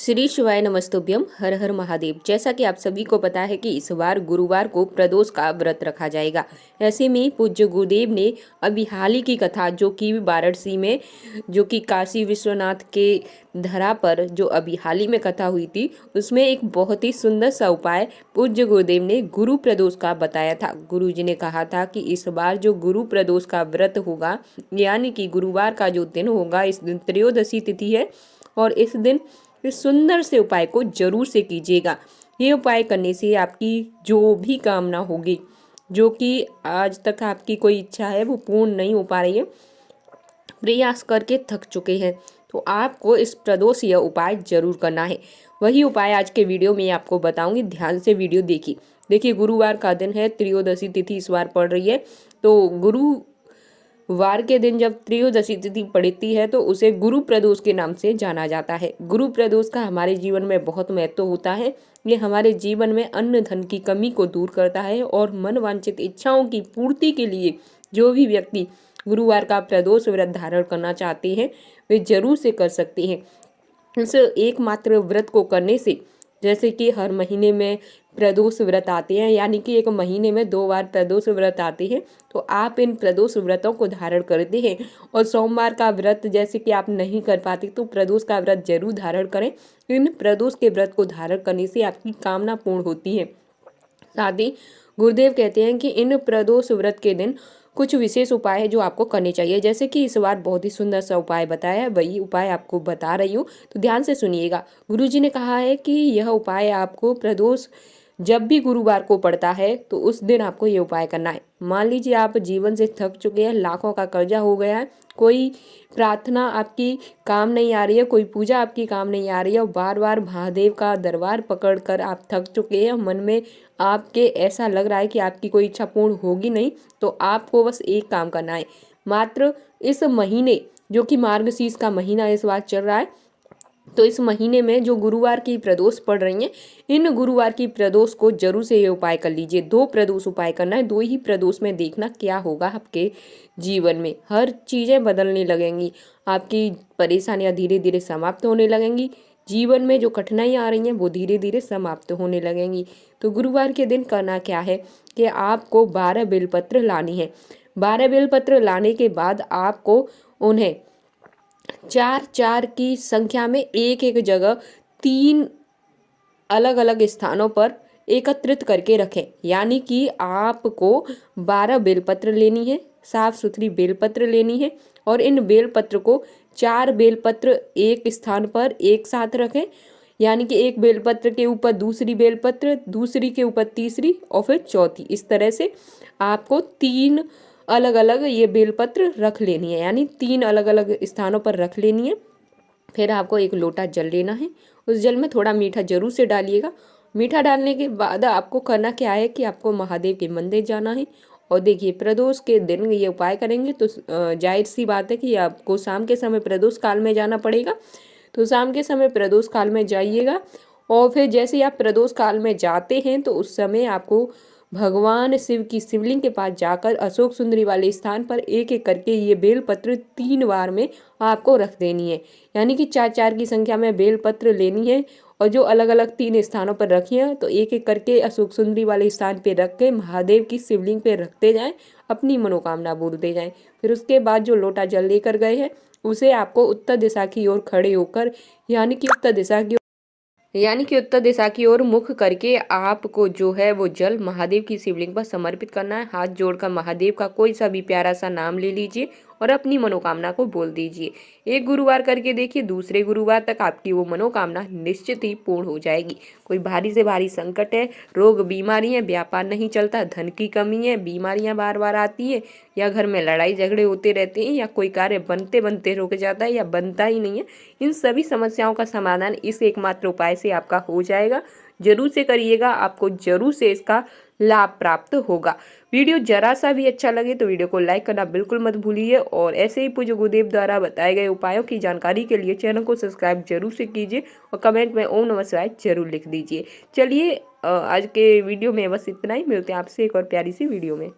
श्री शिवाय नमस्तुभ्यम। हर हर महादेव। जैसा कि आप सभी को पता है कि इस बार गुरुवार को प्रदोष का व्रत रखा जाएगा। ऐसे में पूज्य गुरुदेव ने अभी हाल ही की कथा जो कि वाराणसी में जो कि काशी विश्वनाथ के धरा पर जो अभी हाल ही में कथा हुई थी उसमें एक बहुत ही सुंदर सा उपाय पूज्य गुरुदेव ने गुरु प्रदोष का बताया था। गुरु जी ने कहा था कि इस बार जो गुरु प्रदोष का व्रत होगा यानी कि गुरुवार का जो दिन होगा, इस दिन त्रयोदशी तिथि है और इस दिन इस सुंदर से उपाय को जरूर से कीजिएगा। ये उपाय करने से आपकी जो भी कामना होगी, जो कि आज तक आपकी कोई इच्छा है वो पूर्ण नहीं हो पा रही है, प्रयास करके थक चुके हैं, तो आपको इस प्रदोष यह उपाय जरूर करना है। वही उपाय आज के वीडियो में आपको बताऊंगी, ध्यान से वीडियो देखिए गुरुवार का दिन है, त्रयोदशी तिथि इस बार पड़ रही है। तो गुरुवार के दिन जब त्रयोदशी तिथि पड़ती है तो उसे गुरु प्रदोष के नाम से जाना जाता है। गुरु प्रदोष का हमारे जीवन में बहुत महत्व होता है। ये हमारे जीवन में अन्न धन की कमी को दूर करता है और मन वांछित इच्छाओं की पूर्ति के लिए जो भी व्यक्ति गुरुवार का प्रदोष व्रत धारण करना चाहते हैं वे जरूर से कर सकते हैं। इस एकमात्र व्रत को करने से, जैसे कि हर महीने में प्रदोष व्रत आते हैं, यानी कि एक महीने में 2 बार प्रदोष व्रत आते हैं, तो आप इन प्रदोष व्रतों को धारण करते हैं। और सोमवार का व्रत जैसे कि आप नहीं कर पाते तो प्रदोष का व्रत जरूर धारण करें। इन प्रदोष के व्रत को धारण करने से आपकी कामना पूर्ण होती है। साथ ही गुरुदेव कहते हैं कि इन प्रदोष व्रत के दिन कुछ विशेष उपाय है जो आपको करने चाहिए। जैसे कि इस बार बहुत ही सुंदर सा उपाय बताया है, वही उपाय आपको बता रही हूँ, तो ध्यान से सुनिएगा। गुरुजी ने कहा है कि यह उपाय आपको प्रदोष जब भी गुरुवार को पड़ता है तो उस दिन आपको ये उपाय करना है। मान लीजिए आप जीवन से थक चुके हैं, लाखों का कर्जा हो गया है, कोई प्रार्थना आपकी काम नहीं आ रही है, कोई पूजा आपकी काम नहीं आ रही है और बार बार महादेव का दरबार पकड़कर आप थक चुके हैं, मन में आपके ऐसा लग रहा है कि आपकी कोई इच्छा पूर्ण होगी नहीं, तो आपको बस एक काम करना है। मात्र इस महीने जो कि मार्गशीर्ष का महीना इस बार चल रहा है, तो इस महीने में जो गुरुवार की प्रदोष पड़ रही हैं, इन गुरुवार की प्रदोष को जरूर से ये उपाय कर लीजिए। 2 प्रदोष उपाय करना है, 2 ही प्रदोष में देखना क्या होगा आपके जीवन में। हर चीजें बदलने लगेंगी, आपकी परेशानियां धीरे धीरे समाप्त होने लगेंगी, जीवन में जो कठिनाइयां आ रही हैं वो धीरे धीरे समाप्त होने लगेंगी। तो गुरुवार के दिन करना क्या है कि आपको 12 बेलपत्र लानी है। 12 बेलपत्र लाने के बाद आपको उन्हें 4-4 की संख्या में एक एक जगह 3 अलग अलग स्थानों पर एकत्रित करके रखें। यानी कि आपको 12 बेलपत्र लेनी है, साफ सुथरी बेलपत्र लेनी है और इन बेलपत्र को 4 बेलपत्र एक स्थान पर एक साथ रखें। यानी कि एक बेलपत्र के ऊपर दूसरी बेलपत्र, दूसरी के ऊपर तीसरी और फिर चौथी, इस तरह से आपको 3 अलग अलग ये बेलपत्र रख लेनी है, यानी 3 अलग अलग स्थानों पर रख लेनी है। फिर आपको एक लोटा जल लेना है, उस जल में थोड़ा मीठा जरूर से डालिएगा। मीठा डालने के बाद आपको करना क्या है कि आपको महादेव के मंदिर जाना है और देखिए प्रदोष के दिन ये उपाय करेंगे तो जाहिर सी बात है कि आपको शाम के समय प्रदोष काल में जाना पड़ेगा। तो शाम के समय प्रदोष काल में जाइएगा और फिर जैसे ही आप प्रदोष काल में जाते हैं तो उस समय आपको भगवान शिव की शिवलिंग के पास जाकर अशोक सुंदरी वाले स्थान पर एक एक करके ये बेलपत्र 3 बार में आपको रख देनी है। यानी कि 4-4 की संख्या में बेलपत्र लेनी है और जो अलग अलग 3 स्थानों पर रखी है तो एक एक करके अशोक सुंदरी वाले स्थान पे रख के महादेव की शिवलिंग पे रखते जाएं, अपनी मनोकामना बोलते जाएं। फिर उसके बाद जो लोटा जल लेकर गए हैं उसे आपको उत्तर दिशा की ओर खड़े होकर, यानी कि उत्तर दिशा की ओर मुख करके आपको जो है वो जल महादेव की शिवलिंग पर समर्पित करना है। हाथ जोड़कर महादेव का कोई सा भी प्यारा सा नाम ले लीजिए और अपनी मनोकामना को बोल दीजिए। एक गुरुवार करके देखिए, दूसरे गुरुवार तक आपकी वो मनोकामना निश्चित ही पूर्ण हो जाएगी। कोई भारी से भारी संकट है, रोग बीमारी है, व्यापार नहीं चलता, धन की कमी है, बीमारियां बार बार आती है, या घर में लड़ाई झगड़े होते रहते हैं, या कोई कार्य बनते बनते रुक जाता है या बनता ही नहीं है, इन सभी समस्याओं का समाधान इस एकमात्र उपाय से आपका हो जाएगा। जरूर से करिएगा, आपको जरूर से इसका लाभ प्राप्त होगा। वीडियो जरा सा भी अच्छा लगे तो वीडियो को लाइक करना बिल्कुल मत भूलिए और ऐसे ही पूज्य गुरुदेव द्वारा बताए गए उपायों की जानकारी के लिए चैनल को सब्सक्राइब जरूर से कीजिए और कमेंट में ओम नमः शिवाय जरूर लिख दीजिए। चलिए आज के वीडियो में बस इतना ही, मिलते हैं आपसे एक और प्यारी सी वीडियो में।